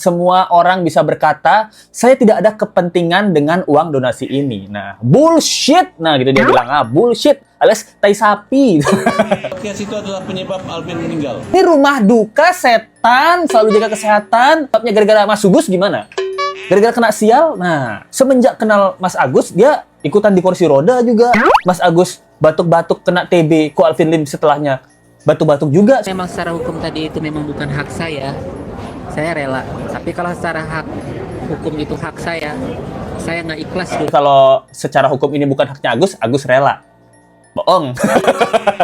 Semua orang bisa berkata, saya tidak ada kepentingan dengan uang donasi ini. Nah, bullshit. Nah, gitu dia bilang, bullshit. Alias tai sapi. Podcast itu adalah penyebab Alvin meninggal. Ini rumah duka setan, selalu jaga kesehatan. Sebabnya gara-gara Mas Agus gimana? Gara-gara kena sial. Nah, semenjak kenal Mas Agus, dia ikutan di kursi roda juga. Mas Agus batuk-batuk kena TB, Ko Alvin Lim setelahnya batuk-batuk juga. Memang secara hukum tadi itu memang bukan hak saya rela. Tapi kalau secara hak hukum itu hak saya nggak ikhlas. Kalau secara hukum ini bukan haknya Agus rela. Bohong.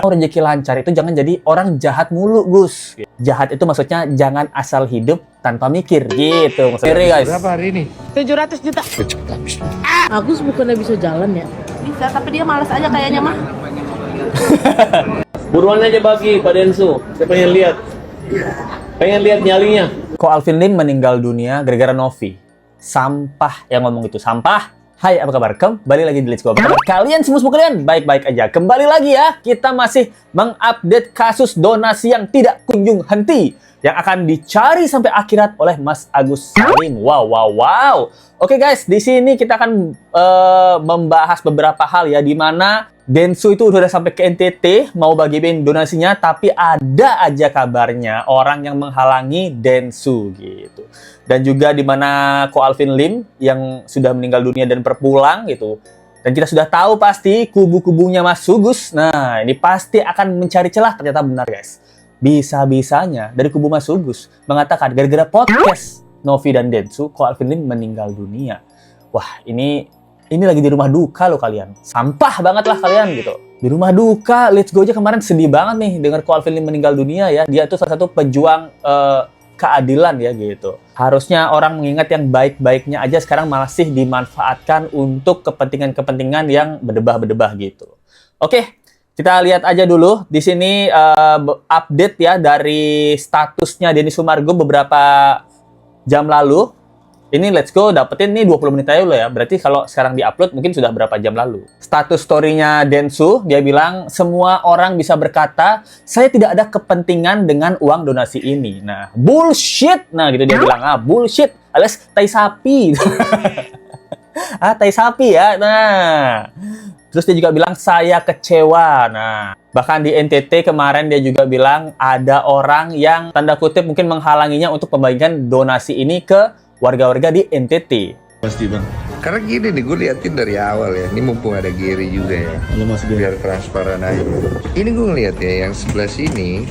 Rezeki lancar itu jangan jadi orang jahat mulu, Gus. Jahat itu maksudnya jangan asal hidup tanpa mikir, gitu. Maksudnya, guys. Berapa hari ini? 700 juta. Agus bukannya bisa jalan ya? Bisa, tapi dia malas aja kayaknya mah. Buruan aja bagi Pak Densu. Saya pengen lihat nyalinya. Ko Alvin Lim meninggal dunia gara-gara Novi. Sampah yang ngomong itu, sampah. Hai, apa kabar? Kembali lagi di Let's Go. Kalian semua kalian baik-baik aja. Kembali lagi ya, kita masih mengupdate kasus donasi yang tidak kunjung henti, yang akan dicari sampai akhirat oleh Mas Agus Salim. Wow. Oke guys, di sini kita akan membahas beberapa hal ya, di mana Densu itu udah sampai ke NTT mau bagiin donasinya, tapi ada aja kabarnya orang yang menghalangi Densu gitu. Dan juga di mana Ko Alvin Lim yang sudah meninggal dunia dan berpulang gitu. Dan kita sudah tahu pasti kubu-kubunya Mas Sugus. Nah, ini pasti akan mencari celah, ternyata benar guys. Bisa-bisanya dari kubu Mas Sugus mengatakan gara-gara podcast Novi dan Densu, Ko Alvin Lim meninggal dunia. Wah, ini lagi di rumah duka loh kalian. Sampah banget lah kalian gitu. Di rumah duka, Let's Go aja kemarin sedih banget nih dengar Ko Alvin Lim meninggal dunia ya. Dia itu salah satu pejuang keadilan ya gitu. Harusnya orang mengingat yang baik-baiknya aja sekarang masih dimanfaatkan untuk kepentingan-kepentingan yang berdebah-berdebah gitu. Oke, kita lihat aja dulu. Di sini update ya dari statusnya Denny Sumargo beberapa jam lalu. Ini Let's Go dapetin nih 20 menit aja loh ya. Berarti kalau sekarang di-upload mungkin sudah berapa jam lalu. Status story-nya Densu, dia bilang, semua orang bisa berkata, saya tidak ada kepentingan dengan uang donasi ini. Nah, bullshit. Nah, gitu dia bilang, bullshit. Alias tai sapi. Tai sapi ya. Nah, terus dia juga bilang, saya kecewa. Nah, bahkan di NTT kemarin dia juga bilang, ada orang yang tanda kutip mungkin menghalanginya untuk pembagian donasi ini ke warga-warga di NTT. Pasti bang. Karena gini nih, gue liatin dari awal ya. Ini mumpung ada Giri juga ya. Biar transparan aja. Ini gue ngeliat ya, yang sebelah sini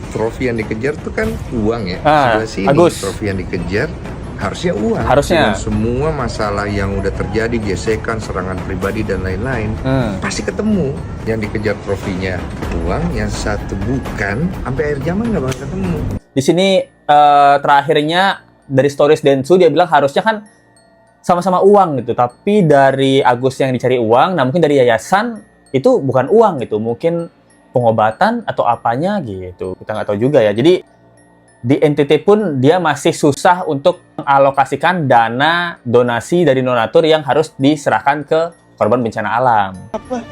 trofi yang dikejar tuh kan uang ya. Sebelah sini Agus. trofi yang dikejar harusnya uang. Harusnya. Dan semua masalah yang udah terjadi, gesekan, serangan pribadi dan lain-lain, pasti ketemu. Yang dikejar trofinya uang, yang satu bukan. Sampai akhir zaman nggak bakal ketemu. Di sini terakhirnya dari stories Densu dia bilang harusnya kan sama-sama uang gitu, tapi dari Agus yang dicari uang, nah mungkin dari yayasan itu bukan uang gitu, mungkin pengobatan atau apanya gitu, kita nggak tahu juga ya. Jadi di NTT pun dia masih susah untuk mengalokasikan dana donasi dari donatur yang harus diserahkan ke korban bencana alam. Apa?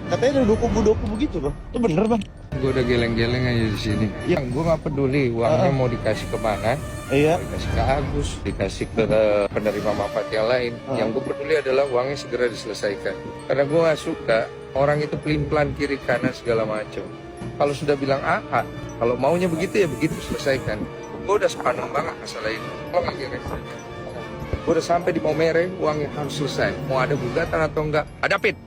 Katanya ada kubu-kubu gitu loh. Itu bener bang? Gue udah geleng-geleng aja di sini. Yang gue nggak peduli uangnya mau dikasih kemana. Iya. Mau dikasih ke Agus, dikasih ke penerima manfaat yang lain. Yang gue peduli adalah uangnya segera diselesaikan. Karena gue nggak suka orang itu pelin-pelan kiri kanan segala macam. Kalau sudah bilang A, kalau maunya begitu ya begitu selesaikan. Gue udah sepaneng banget masalah ini. Kalau nggak kira, gue udah sampai di Maumere, uangnya harus selesai. Mau ada gugatan atau enggak,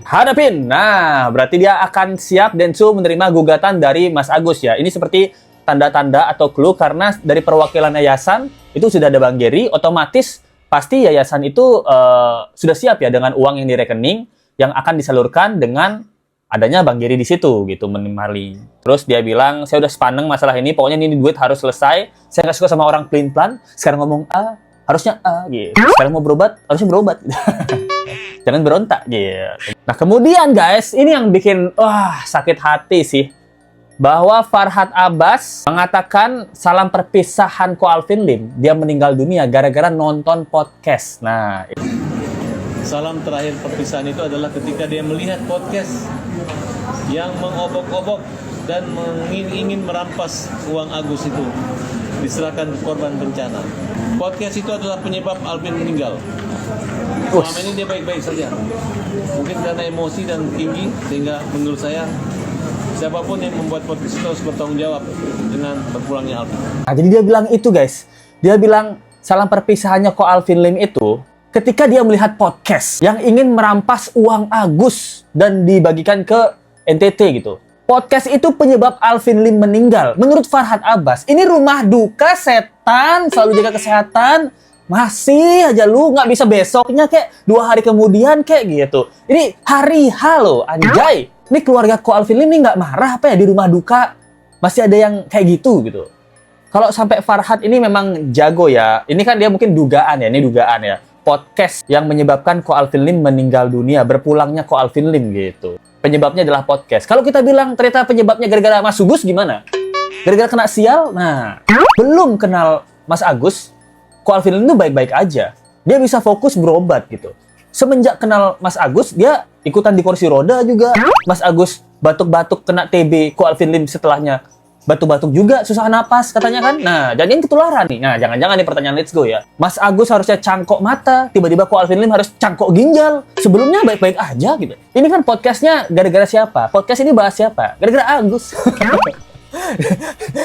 hadapin. Nah, berarti dia akan siap Densu menerima gugatan dari Mas Agus ya. Ini seperti tanda-tanda atau clue karena dari perwakilan yayasan itu sudah ada Bang Geri, otomatis pasti yayasan itu sudah siap ya dengan uang yang di rekening yang akan disalurkan dengan adanya Bang Geri di situ gitu menimali. Terus dia bilang, saya udah sepaneng masalah ini, pokoknya ini duit harus selesai. Saya nggak suka sama orang pelin-pelan. Sekarang ngomong harusnya gitu. Sekarang mau berobat, harusnya berobat. Jangan berontak gitu. Nah, kemudian guys, ini yang bikin sakit hati sih. Bahwa Farhad Abbas mengatakan salam perpisahan Ko Alvin Lim. Dia meninggal dunia gara-gara nonton podcast. Nah, Salam terakhir perpisahan itu adalah ketika dia melihat podcast yang mengobok-obok dan ingin merampas uang Agus itu. diserahkan korban bencana. Podcast itu adalah penyebab Alvin meninggal. Selama ini dia baik-baik saja. Mungkin karena emosi dan tinggi, sehingga menurut saya siapapun yang membuat podcast itu harus bertanggung jawab dengan berpulangnya Alvin. Nah, jadi dia bilang itu guys. Dia bilang salam perpisahannya Ko Alvin Lim itu ketika dia melihat podcast yang ingin merampas uang Agus dan dibagikan ke NTT gitu. Podcast itu penyebab Alvin Lim meninggal. Menurut Farhad Abbas, ini rumah duka setan, selalu jaga kesehatan. Masih aja lu nggak bisa besoknya kayak 2 hari kemudian kayak gitu. Ini hari H loh, anjay. Ini keluarga Ko Alvin Lim ini nggak marah apa ya di rumah duka? Masih ada yang kayak gitu gitu. Kalau sampai Farhad ini memang jago ya. Ini kan dia mungkin dugaan ya, ini dugaan ya. Podcast yang menyebabkan Ko Alvin Lim meninggal dunia, berpulangnya Ko Alvin Lim gitu. Penyebabnya adalah podcast. Kalau kita bilang ternyata penyebabnya gara-gara Mas Agus gimana? Gara-gara kena sial? Nah, belum kenal Mas Agus, Ko Alvin Lim itu baik-baik aja. Dia bisa fokus berobat gitu. Semenjak kenal Mas Agus, dia ikutan di kursi roda juga. Mas Agus batuk-batuk kena TB, Ko Alvin Lim setelahnya batuk-batuk juga, susah napas katanya kan. Nah, jangan ketularan nih. Nah, jangan-jangan nih pertanyaan let's go ya. Mas Agus harusnya cangkok mata, tiba-tiba Ko Alvin Lim harus cangkok ginjal. Sebelumnya baik-baik aja gitu. Ini kan podcastnya gara-gara siapa? Podcast ini bahas siapa? Gara-gara Agus.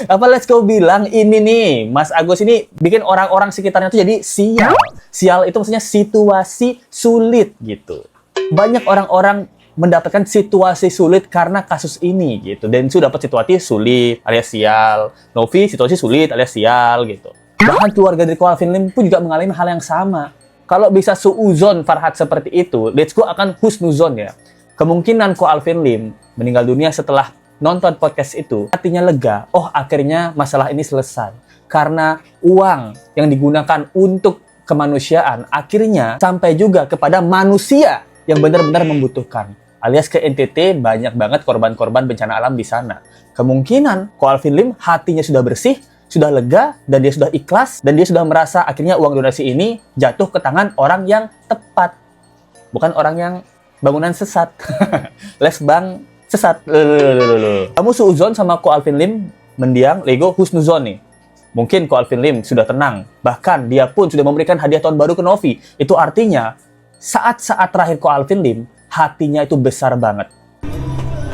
Apa let's go bilang ini nih, Mas Agus ini bikin orang-orang sekitarnya tuh jadi sial. Sial itu maksudnya situasi sulit gitu. Banyak orang-orang mendapatkan situasi sulit karena kasus ini gitu. Densu dapat situasi sulit alias sial, Novi situasi sulit alias sial gitu. Bahkan keluarga dari Ko Alvin Lim pun juga mengalami hal yang sama. Kalau bisa suuzon Farhad seperti itu, let's go akan husnuzon ya. Kemungkinan Ko Alvin Lim meninggal dunia setelah nonton podcast itu, hatinya lega. Oh, akhirnya masalah ini selesai. Karena uang yang digunakan untuk kemanusiaan akhirnya sampai juga kepada manusia yang benar-benar membutuhkan. Alias ke NTT banyak banget korban-korban bencana alam di sana. Kemungkinan Ko Alvin Lim hatinya sudah bersih, sudah lega, dan dia sudah ikhlas, dan dia sudah merasa akhirnya uang donasi ini jatuh ke tangan orang yang tepat. Bukan orang yang bangunan sesat. Les bang sesat. Kamu suuzon sama Ko Alvin Lim, mendiang, lego husnuzon nih. Mungkin Ko Alvin Lim sudah tenang. Bahkan dia pun sudah memberikan hadiah tahun baru ke Novi. Itu artinya saat-saat terakhir Ko Alvin Lim, hatinya itu besar banget.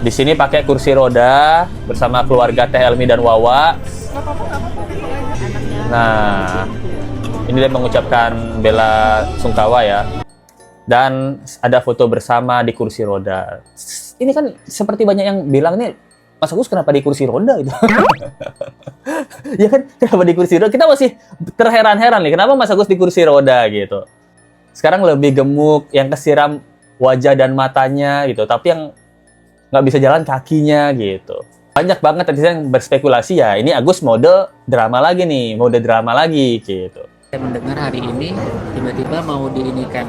Di sini pakai kursi roda bersama keluarga Teh Elmi dan Wawa. Nah, ini dia mengucapkan bela sungkawa ya. Dan ada foto bersama di kursi roda. Ini kan seperti banyak yang bilang nih, Mas Agus kenapa di kursi roda gitu? Ya kan, kenapa di kursi roda? Kita masih terheran-heran nih, kenapa Mas Agus di kursi roda gitu. Sekarang lebih gemuk, yang kesiram wajah dan matanya gitu, tapi yang nggak bisa jalan kakinya gitu. Banyak banget tadi yang berspekulasi ya, ini Agus mode drama lagi nih, mode drama lagi gitu. Saya mendengar hari ini tiba-tiba mau diinikan.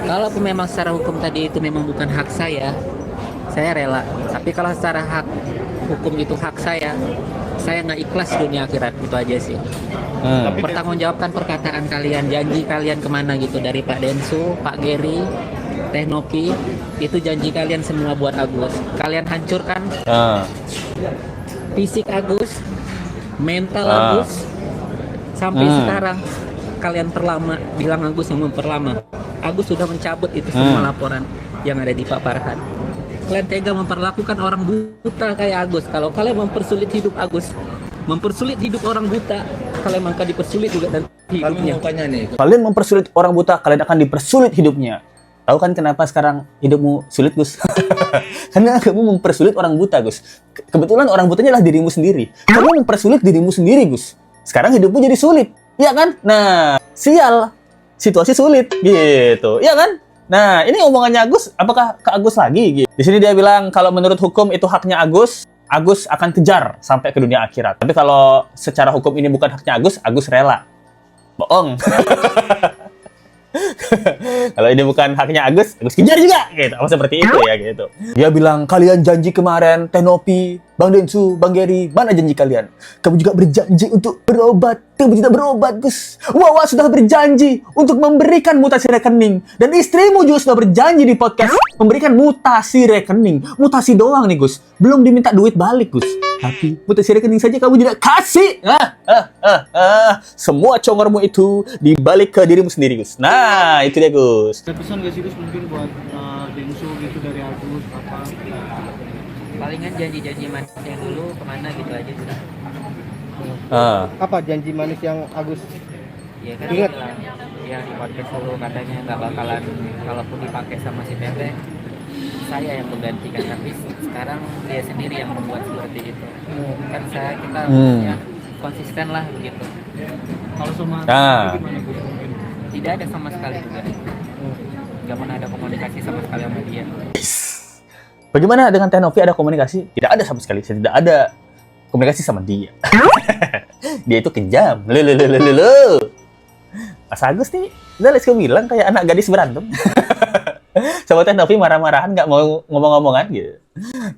Kalau memang secara hukum tadi itu memang bukan hak saya rela. Tapi kalau secara hak hukum itu hak saya nggak ikhlas dunia akhirat, itu aja sih. Pertanggungjawabkan perkataan kalian, janji kalian kemana gitu, dari Pak Densu, Pak Geri, Teh Novi, itu janji kalian semua buat Agus. Kalian hancurkan fisik Agus, mental Agus, sampai sekarang kalian perlama, bilang Agus yang memperlama. Agus sudah mencabut itu semua laporan yang ada di Pak Farhad. Kalian tega memperlakukan orang buta kayak Agus. Kalau kalian mempersulit hidup Agus, mempersulit hidup orang buta, kalian akan dipersulit juga dan hidupnya. Kalian mempersulit orang buta, kalian akan dipersulit hidupnya. Tahu kan kenapa sekarang hidupmu sulit, Gus? Karena kamu mempersulit orang buta, Gus. Kebetulan orang butanya adalah dirimu sendiri. Kamu mempersulit dirimu sendiri, Gus. Sekarang hidupmu jadi sulit, iya kan? Nah, sial, situasi sulit, gitu, iya kan? Nah, ini omongannya Agus, apakah ke Agus lagi? Gitu. Di sini dia bilang kalau menurut hukum itu haknya Agus akan kejar sampai ke dunia akhirat. Tapi kalau secara hukum ini bukan haknya Agus rela. Bohong. Kalau ini bukan haknya Agus kejar juga, gitu. Apa seperti itu ya, gitu. Dia bilang, kalian janji kemarin, Teh Novi, Bang Densu, Bang Geri, mana janji kalian? Kamu juga berjanji untuk berobat. Kamu tidak berobat, Gus. Wawa sudah berjanji untuk memberikan mutasi rekening. Dan istrimu juga sudah berjanji di podcast memberikan mutasi rekening. Mutasi doang nih, Gus. Belum diminta duit balik, Gus. Tapi mutasi rekening saja kamu tidak kasih. Semua congormu itu dibalik ke dirimu sendiri, Gus. Nah, itu dia, Gus. Ada pesan gak sih Gus mungkin buat Densu gitu dari Agus apa? Palingan janji-janji manis yang dulu kemana gitu aja sudah. Apa janji manis yang Agus Ya kan ingat? Yang di podcast dulu katanya nggak bakalan, kalaupun dipakai sama si Tete saya yang menggantikan, tapi sekarang dia sendiri yang membuat seperti itu. Kan kita ya, konsisten lah begitu. Kalau sama Nah. gimana Gus mungkin? Tidak ada sama sekali juga. Nggak pernah ada komunikasi sama sekali sama dia. Bagaimana dengan Teh Novi, ada komunikasi? Tidak ada sama sekali. Saya tidak ada komunikasi sama dia. Dia itu kejam. Mas Agus nih, udah let's go bilang kayak anak gadis berantem. Sama Teh Novi marah-marahan, nggak mau ngomong-ngomongan gitu.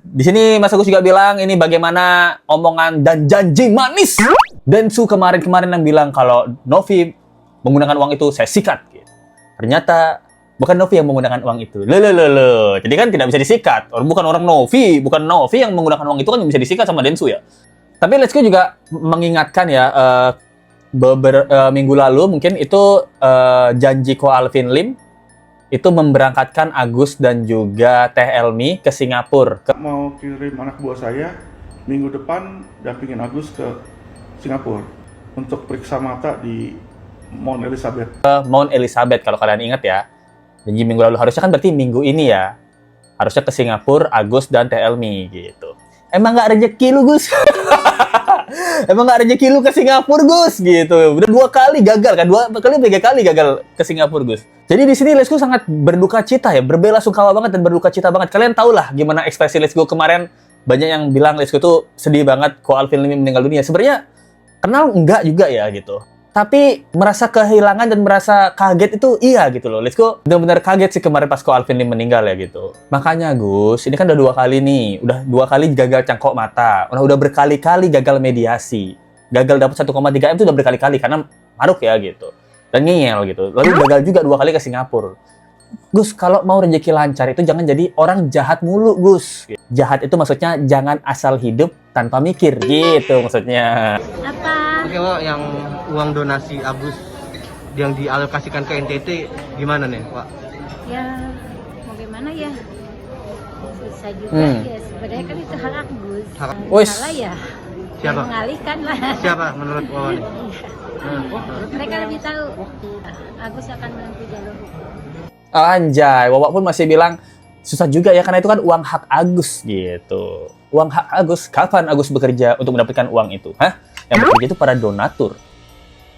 Di sini Mas Agus juga bilang ini bagaimana omongan dan janji manis Densu kemarin-kemarin yang bilang kalau Novi menggunakan uang itu saya sikat. Gitu. Ternyata bukan Novi yang menggunakan uang itu. Jadi kan tidak bisa disikat. Bukan orang Novi, bukan Novi yang menggunakan uang itu kan bisa disikat sama Densu ya. Tapi Let's Go juga mengingatkan ya, minggu lalu mungkin itu janji Ko Alvin Lim itu memberangkatkan Agus dan juga Teh Elmi ke Singapura. Mau kirim anak buah saya minggu depan dampingin Agus ke Singapura untuk periksa mata di Mount Elizabeth. Mount Elizabeth kalau kalian ingat ya. Janji minggu lalu, harusnya kan berarti minggu ini ya. Harusnya ke Singapura Agus dan Teh Elmi gitu. Emang nggak rezeki lu, Gus? Emang nggak rezeki lu ke Singapura, Gus? Gitu. Udah 2 kali gagal kan? 2 kali 3 kali gagal ke Singapura, Gus. Jadi di sini Let's Go sangat berduka cita ya, berbela-sungkawa banget dan berduka cita banget. Kalian tahu lah gimana ekspresi Let's Go kemarin. Banyak yang bilang Let's Go tuh sedih banget Ko Alvin Lim meninggal dunia. Sebenarnya kenal enggak juga ya gitu. Tapi merasa kehilangan dan merasa kaget itu iya gitu loh. Let's Go benar-benar kaget sih kemarin pas Ko Alvin Lim meninggal ya gitu. Makanya Gus, ini kan udah 2 kali nih. Udah 2 kali gagal cangkok mata. Udah berkali-kali gagal mediasi. Gagal dapat 1,3 M itu udah berkali-kali karena maruk ya gitu. Dan ngeyel gitu. Lalu gagal juga 2 kali ke Singapura. Gus, kalau mau rezeki lancar itu jangan jadi orang jahat mulu, Gus. Jahat itu maksudnya jangan asal hidup tanpa mikir gitu maksudnya. Oke Pak, yang uang donasi Agus yang dialokasikan ke NTT gimana nih Pak? Ya mau gimana ya, susah juga ya, sebenarnya kan itu hak Agus. Wis. Salah ya, Siapa? yang mengalihkan lah. Siapa menurut Wawan? Mereka lebih tahu. Agus akan menempuh jalur hukum. Anjay, Wawa pun masih bilang susah juga ya karena itu kan uang hak Agus gitu. Uang hak Agus, kapan Agus bekerja untuk mendapatkan uang itu? Hah? Yang bekerja itu para donatur.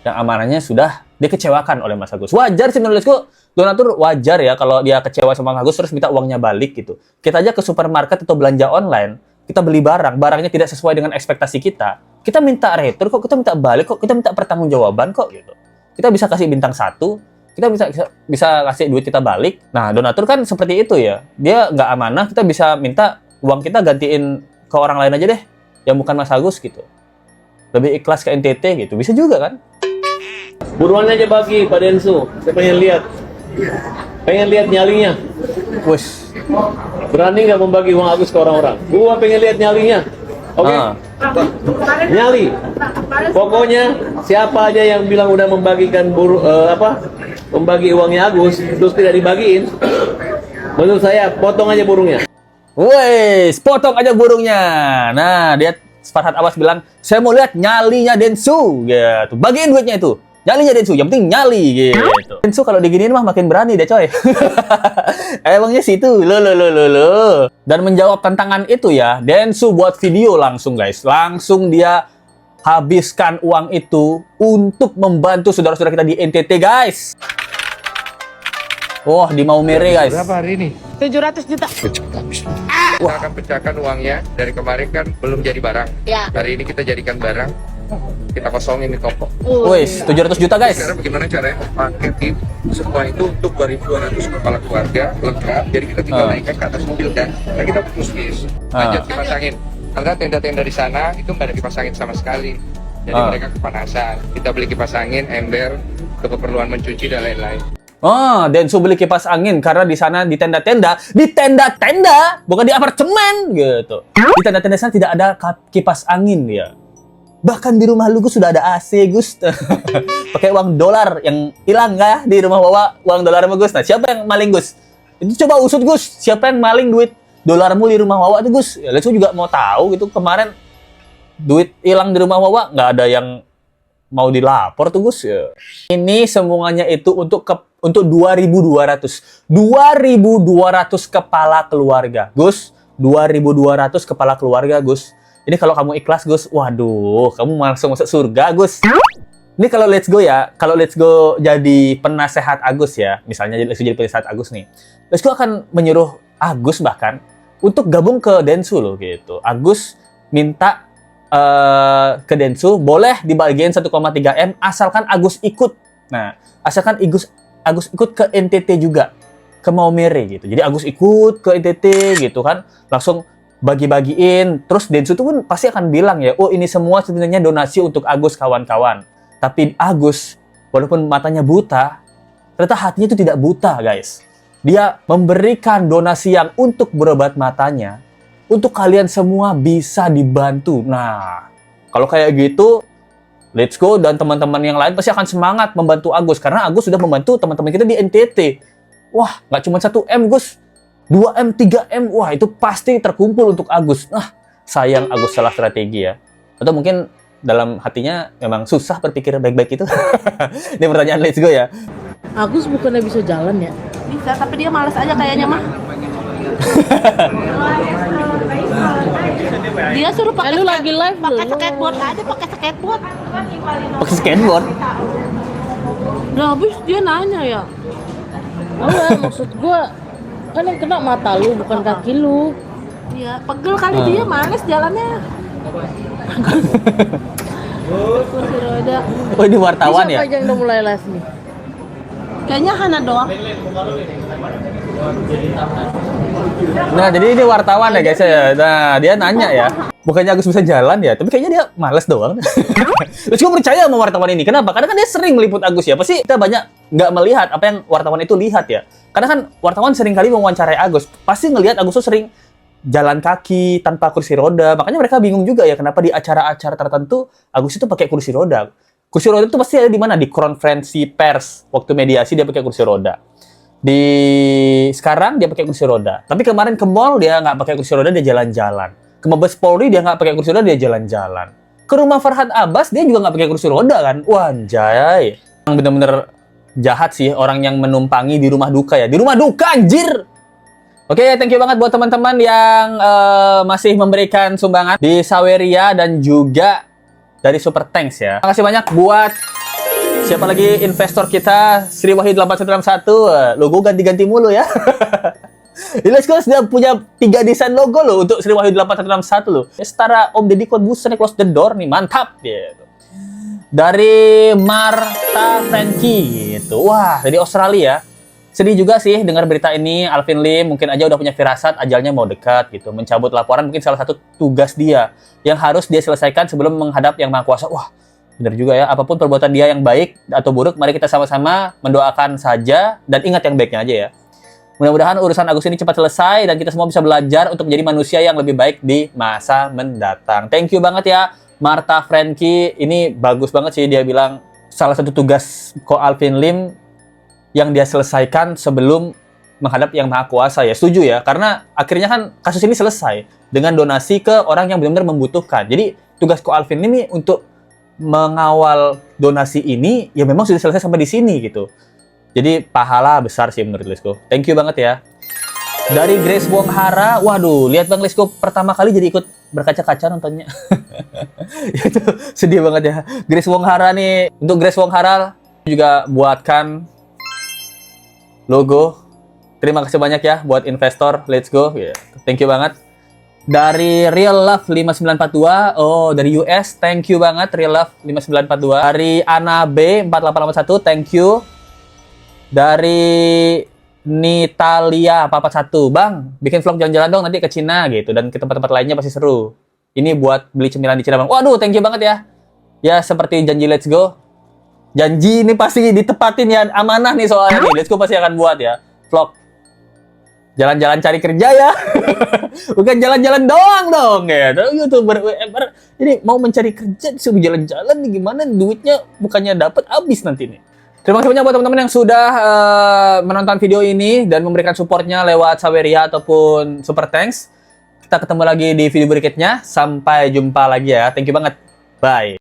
Yang amanahnya sudah dikecewakan oleh Mas Agus. Wajar sih menurutku, donatur wajar ya kalau dia kecewa sama Mas Agus terus minta uangnya balik gitu. Kita aja ke supermarket atau belanja online, kita beli barang, barangnya tidak sesuai dengan ekspektasi kita. Kita minta retur kok, kita minta balik kok, kita minta pertanggungjawaban kok gitu. Kita bisa kasih bintang 1, kita bisa kasih duit kita balik. Nah, donatur kan seperti itu ya. Dia nggak amanah, kita bisa minta uang kita gantiin ke orang lain aja deh, yang bukan Mas Agus gitu. Lebih ikhlas ke NTT gitu, bisa juga kan? Buruan aja bagi Pak Densu. Saya pengen lihat. Pengen lihat nyalinya. Wes. Berani nggak membagi uang Agus ke orang-orang? Gua pengen lihat nyalinya. Oke? Nyali. Pokoknya siapa aja yang bilang udah membagikan membagi uangnya Agus terus tidak dibagiin, menurut saya potong aja burungnya. Wes, potong aja burungnya. Nah, dia Farhad Abbas bilang, saya mau lihat nyalinya Densu gitu. Bagiin duitnya itu. Nyalinya Densu, yang penting nyali gitu. Densu kalau diginiin mah makin berani deh coy. Emangnya situ. Lo. Dan menjawab tantangan itu ya, Densu buat video langsung guys. Langsung dia habiskan uang itu untuk membantu saudara-saudara kita di NTT guys. Wah, di Maumere guys. Berapa hari ini? 700 juta. Kita akan pecahkan uangnya. Dari kemarin kan belum jadi barang. Ya. Hari ini kita jadikan barang. Kita kosongin di toko. Wes, 700 juta guys. Sekarang bagaimana caranya paketin semua itu untuk 2.200 kepala keluarga lengkap. Jadi kita tinggal naikkan ke atas mobil dan kita putus bis. Lanjut dipasangin. Karena tenda-tenda di sana itu nggak ada dipasangin sama sekali. Jadi mereka kepanasan. Kita beli kipas angin, ember, untuk keperluan mencuci dan lain-lain. Oh, Densu beli kipas angin karena di sana di tenda-tenda, bukan di apartemen gitu. Di tenda-tenda sana tidak ada kipas angin ya. Bahkan di rumah lu Gus sudah ada AC Gus. Pakai uang dolar yang hilang nggak ya di rumah Wawa uang dolar sama Gus. Nah, siapa yang maling Gus? Itu coba usut Gus, siapa yang maling duit dolarmu di rumah Wawa tuh Gus? Ya, Lesu juga mau tahu gitu. Kemarin duit hilang di rumah Wawa nggak ada yang mau dilapor tuh Gus ya. Ini semuanya itu untuk 2.200 kepala keluarga Gus. 2.200 kepala keluarga Gus. Ini kalau kamu ikhlas Gus, waduh, kamu langsung masuk surga Gus. Ini kalau Let's Go ya, kalau Let's Go jadi penasehat Agus ya, misalnya Let's Go jadi penasehat Agus nih, Let's Go akan menyuruh Agus bahkan untuk gabung ke Densu loh gitu. Agus minta ke Densu boleh dibagiin 1,3 M asalkan Agus ikut. Nah, asalkan Agus ikut ke NTT juga, ke Maumere gitu. Jadi Agus ikut ke NTT gitu kan, langsung bagi-bagiin. Terus Densu tuh pun pasti akan bilang ya, oh ini semua sebenarnya donasi untuk Agus kawan-kawan. Tapi Agus, walaupun matanya buta, ternyata hatinya itu tidak buta guys. Dia memberikan donasi yang untuk berobat matanya, untuk kalian semua bisa dibantu. Nah, kalau kayak gitu, Let's Go dan teman-teman yang lain pasti akan semangat membantu Agus. Karena Agus sudah membantu teman-teman kita di NTT. Wah, nggak cuma 1 M, Gus. 2 M, 3 M. Wah, itu pasti terkumpul untuk Agus. Nah, sayang Agus salah strategi ya. Atau mungkin dalam hatinya memang susah berpikir baik-baik itu. Ini pertanyaan Let's Go ya. Agus bukannya bisa jalan ya? Bisa, tapi dia malas aja kayaknya mah. Dia suruh pakai lagi live pakai dulu. skateboard aja, pakai skateboard. Pakai skateboard. Nah, habis dia nanya ya. Oh ya, maksud gua kan yang kena mata lu bukan kaki lu. Iya, pegel kali dia malas jalannya. Kursi roda. Oh, ini wartawan Siapa ya? aja yang udah mulai les nih? Kayaknya Hana doang. Nah, jadi ini wartawan ya guys ya. Nah, dia nanya ya. Bukannya Agus bisa jalan ya, tapi kayaknya dia males doang. Terus gue percaya sama wartawan ini. Kenapa? Karena kan dia sering meliput Agus ya. Pasti kita banyak nggak melihat apa yang wartawan itu lihat ya. Karena kan wartawan sering kali mewawancarai Agus. Pasti ngelihat Agus tuh sering jalan kaki tanpa kursi roda. Makanya mereka bingung juga ya kenapa di acara-acara tertentu Agus itu pakai kursi roda. Kursi roda itu pasti ada di mana? Di konferensi pers. Waktu mediasi dia pakai kursi roda. Sekarang dia pakai kursi roda. Tapi kemarin ke mall dia nggak pakai kursi roda, dia jalan-jalan. Ke Mabes Polri dia nggak pakai kursi roda, dia jalan-jalan. Ke rumah Farhad Abbas dia juga nggak pakai kursi roda kan? Wah, anjay. Yang bener-bener jahat sih orang yang menumpangi di rumah duka ya. Di rumah duka anjir. Oke, thank you banget buat teman-teman yang masih memberikan sumbangan di Saweria dan juga dari Super Thanks ya. Terima kasih banyak buat siapa lagi investor kita, Sri Wahid 8161. Logo ganti-ganti mulu ya. Let's Go sudah punya 3 desain logo loh untuk Sri Wahid 8161 loh. Ya, setara Om Deddy Corbuzier nih, close the door nih, mantap gitu. Dari Marta Frankie gitu. Wah, dari Australia. Sedih juga sih dengar berita ini. Alvin Lim mungkin aja udah punya firasat ajalnya mau dekat gitu. Mencabut laporan mungkin salah satu tugas dia yang harus dia selesaikan sebelum menghadap Yang Maha Kuasa. Wah, benar juga ya. Apapun perbuatan dia yang baik atau buruk, mari kita sama-sama mendoakan saja dan ingat yang baiknya aja ya. Mudah-mudahan urusan Agus ini cepat selesai dan kita semua bisa belajar untuk menjadi manusia yang lebih baik di masa mendatang. Thank you banget ya Marta Frankie. Ini bagus banget sih, dia bilang salah satu tugas Ko Alvin Lim yang dia selesaikan sebelum menghadap Yang Maha Kuasa ya. Setuju ya, karena akhirnya kan kasus ini selesai dengan donasi ke orang yang benar-benar membutuhkan. Jadi tugas Ko Alvin ini untuk mengawal donasi ini ya memang sudah selesai sampai di sini gitu. Jadi pahala besar sih menurut Lesko. Thank you banget ya. Dari Grace Wonghara, waduh, lihat Bang Lesko pertama kali jadi ikut berkaca-kaca nontonnya. Itu sedih banget ya. Grace Wonghara nih, untuk Grace Wonghara juga buatkan logo. Terima kasih banyak ya buat investor. Let's go. Yeah. Thank you banget. Dari Real Love 5942. Oh, dari US. Thank you banget Real Love 5942. Dari Ana B 4881. Thank you. Dari Nitalia 441. Bang, bikin vlog jalan-jalan dong nanti ke Cina gitu. Dan ke tempat-tempat lainnya pasti seru. Ini buat beli cemilan di Cina, Bang. Waduh, thank you banget ya. Ya, seperti janji Let's Go. Janji ini pasti ditepatin ya, amanah nih soalnya nih. Let's Go pasti akan buat ya vlog jalan-jalan cari kerja ya. Bukan jalan-jalan doang dong ya. YouTuber UMR ini mau mencari kerja disuruh jalan-jalan nih, gimana duitnya bukannya dapat habis nanti nih. Terima kasih banyak buat teman-teman yang sudah menonton video ini dan memberikan supportnya lewat Saweria ataupun Super Thanks. Kita ketemu lagi di video berikutnya. Sampai jumpa lagi ya. Thank you banget. Bye.